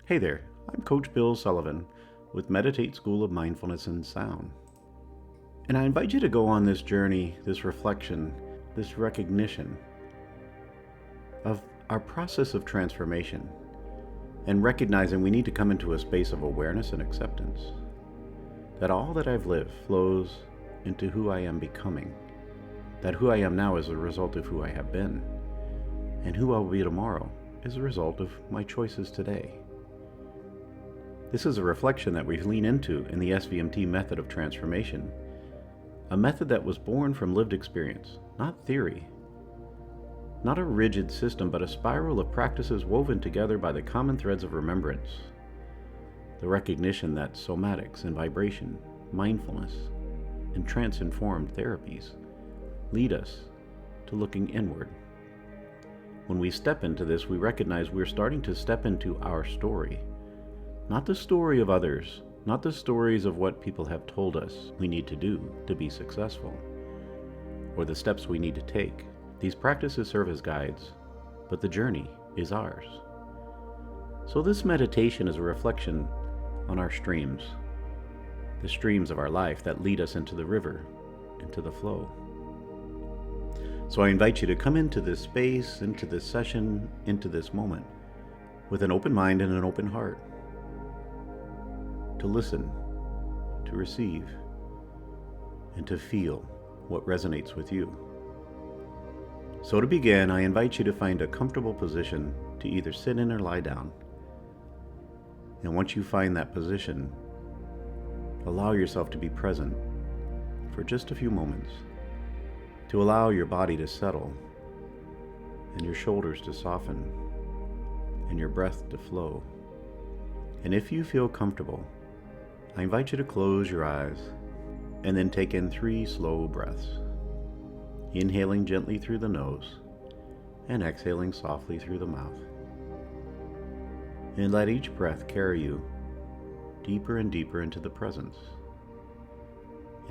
Hey there, I'm Coach Bill Sullivan with Meditate School of Mindfulness and Sound. And I invite you to go on this journey, this reflection, this recognition of our process of transformation and recognizing we need to come into a space of awareness and acceptance. That all that I've lived flows into who I am becoming. That who I am now is a result of who I have been. And who I'll be tomorrow is a result of my choices today. This is a reflection that we lean into in the SVMT Method of Transformation, a method that was born from lived experience, not theory. Not a rigid system, but a spiral of practices woven together by the common threads of remembrance. The recognition that somatics and vibration, mindfulness, and trance-informed therapies lead us to looking inward. When we step into this, we recognize we're starting to step into our story. Not the story of others, not the stories of what people have told us we need to do to be successful, or the steps we need to take. These practices serve as guides, but the journey is ours. So this meditation is a reflection on our streams, the streams of our life that lead us into the river, into the flow. So I invite you to come into this space, into this session, into this moment, with an open mind and an open heart. To listen, to receive, and to feel what resonates with you. So to begin, I invite you to find a comfortable position to either sit in or lie down. And once you find that position, allow yourself to be present for just a few moments, to allow your body to settle, and your shoulders to soften, and your breath to flow. And if you feel comfortable, I invite you to close your eyes and then take in 3 slow breaths, inhaling gently through the nose and exhaling softly through the mouth. And let each breath carry you deeper and deeper into the presence,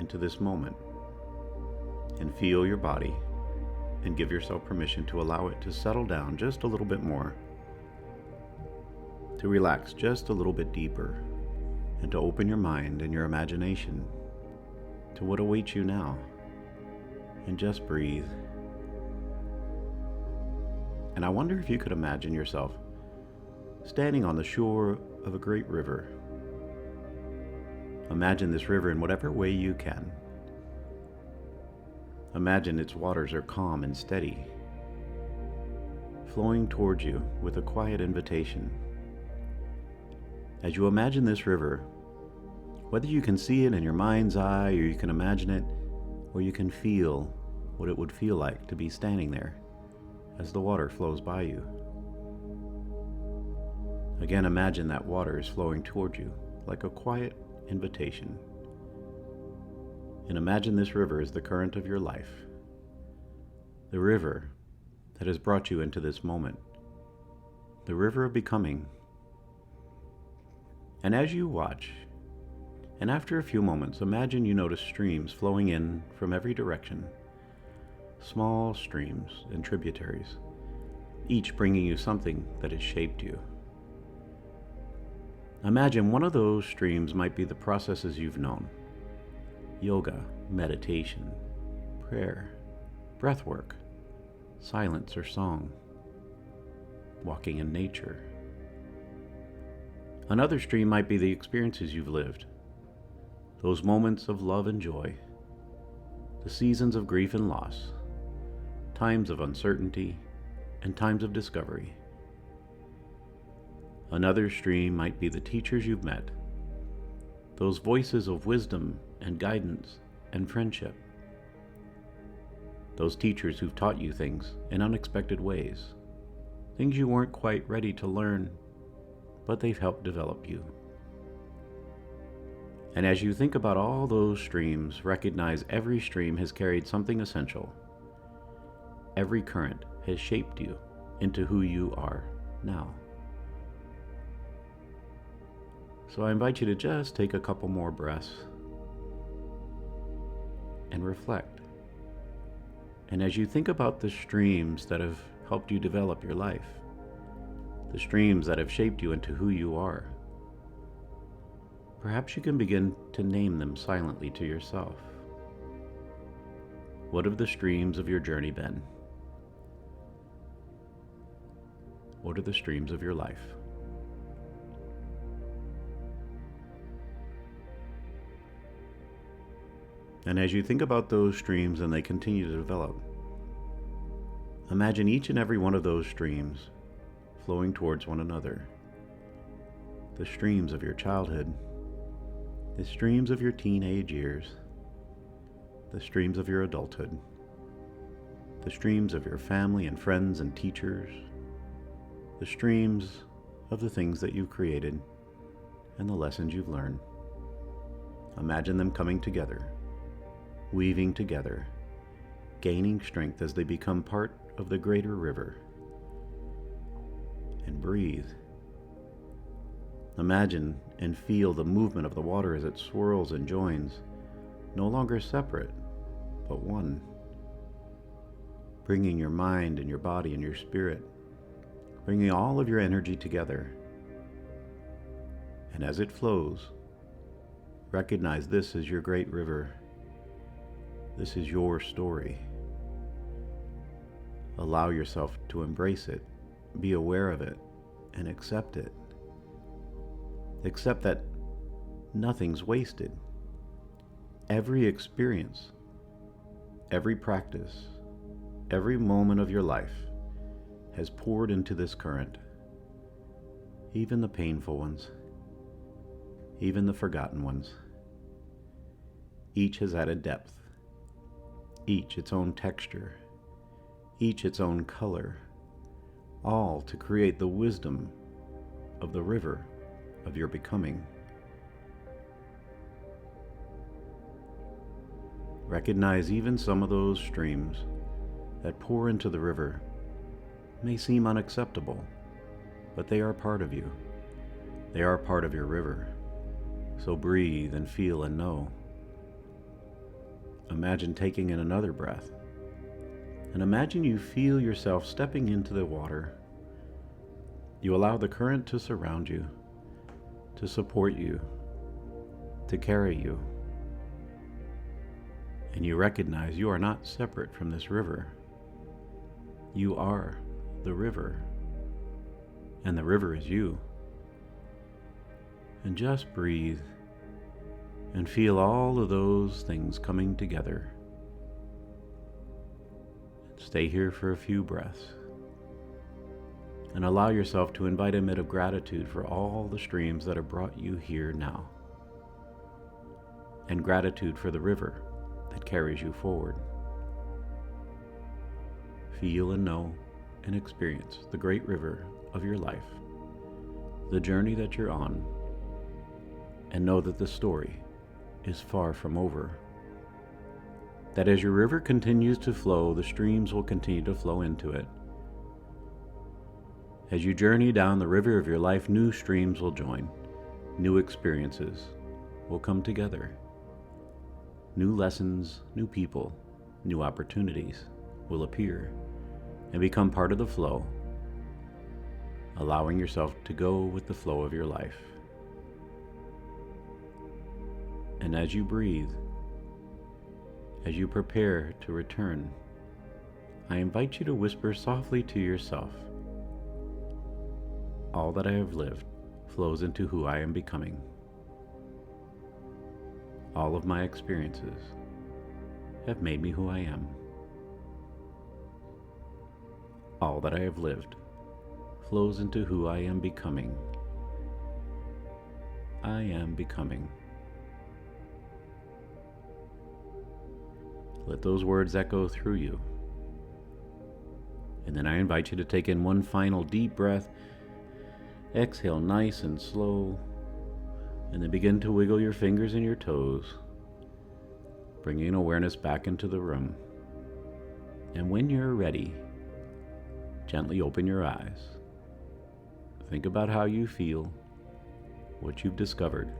into this moment, and feel your body and give yourself permission to allow it to settle down just a little bit more, to relax just a little bit deeper, and to open your mind and your imagination to what awaits you now. And just breathe. And I wonder if you could imagine yourself standing on the shore of a great river. Imagine this river in whatever way you can. Imagine its waters are calm and steady, flowing towards you with a quiet invitation. As you imagine this river, whether you can see it in your mind's eye, or you can imagine it, or you can feel what it would feel like to be standing there as the water flows by you. Again, imagine that water is flowing towards you like a quiet invitation. And imagine this river is the current of your life, the river that has brought you into this moment, the river of becoming. And as you watch, and after a few moments, imagine you notice streams flowing in from every direction, small streams and tributaries, each bringing you something that has shaped you. Imagine one of those streams might be the processes you've known: yoga, meditation, prayer, breath work, silence or song, walking in nature. Another stream might be the experiences you've lived, those moments of love and joy, the seasons of grief and loss, times of uncertainty, and times of discovery. Another stream might be the teachers you've met, those voices of wisdom and guidance and friendship, those teachers who've taught you things in unexpected ways, things you weren't quite ready to learn, but they've helped develop you. And as you think about all those streams, recognize every stream has carried something essential. Every current has shaped you into who you are now. So I invite you to just take a couple more breaths and reflect. And as you think about the streams that have helped you develop your life, the streams that have shaped you into who you are. Perhaps you can begin to name them silently to yourself. What have the streams of your journey been? What are the streams of your life? And as you think about those streams and they continue to develop, imagine each and every one of those streams flowing towards one another. The streams of your childhood, the streams of your teenage years, the streams of your adulthood, the streams of your family and friends and teachers, the streams of the things that you've created and the lessons you've learned. Imagine them coming together, weaving together, gaining strength as they become part of the greater river. And breathe. Imagine and feel the movement of the water as it swirls and joins, no longer separate, but one. Bringing your mind and your body and your spirit, bringing all of your energy together. And as it flows, recognize this is your great river. This is your story. Allow yourself to embrace it, be aware of it, and accept it. Accept that nothing's wasted. Every experience, every practice, every moment of your life has poured into this current. Even the painful ones, even the forgotten ones. Each has added depth, each its own texture, each its own color, all to create the wisdom of the river of your becoming. Recognize even some of those streams that pour into the river may seem unacceptable, but they are part of you. They are part of your river. So breathe and feel and know. Imagine taking in another breath, and imagine you feel yourself stepping into the water. You allow the current to surround you, to support you, to carry you. And you recognize you are not separate from this river. You are the river, and the river is you. And just breathe and feel all of those things coming together. Stay here for a few breaths and allow yourself to invite a bit of gratitude for all the streams that have brought you here now, and gratitude for the river that carries you forward. Feel and know and experience the great river of your life, the journey that you're on, and know that the story is far from over. That as your river continues to flow, the streams will continue to flow into it. As you journey down the river of your life, new streams will join, new experiences will come together. New lessons, new people, new opportunities will appear and become part of the flow, allowing yourself to go with the flow of your life. And as you breathe, as you prepare to return, I invite you to whisper softly to yourself, all that I have lived flows into who I am becoming. All of my experiences have made me who I am. All that I have lived flows into who I am becoming. I am becoming. Let those words echo through you. And then I invite you to take in one final deep breath. Exhale nice and slow. And then begin to wiggle your fingers and your toes, bringing awareness back into the room. And when you're ready, gently open your eyes. Think about how you feel, what you've discovered,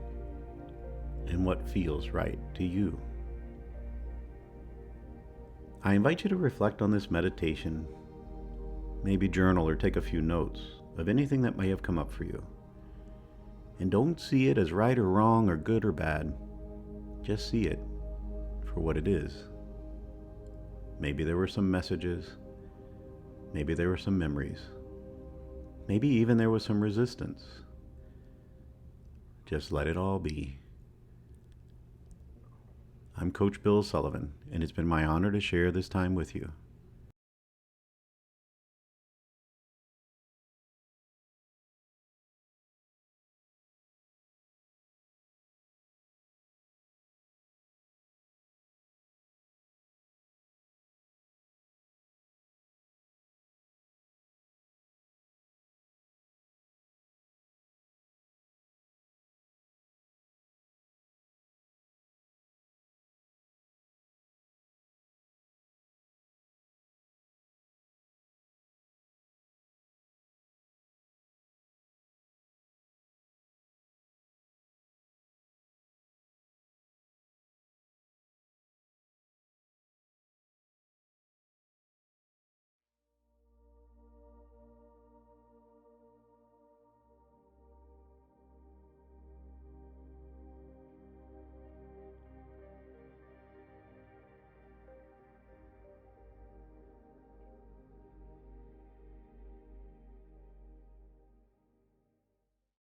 and what feels right to you. I invite you to reflect on this meditation, maybe journal or take a few notes of anything that may have come up for you. And don't see it as right or wrong or good or bad. Just see it for what it is. Maybe there were some messages. Maybe there were some memories. Maybe even there was some resistance. Just let it all be. I'm Coach Bill Sullivan, and it's been my honor to share this time with you.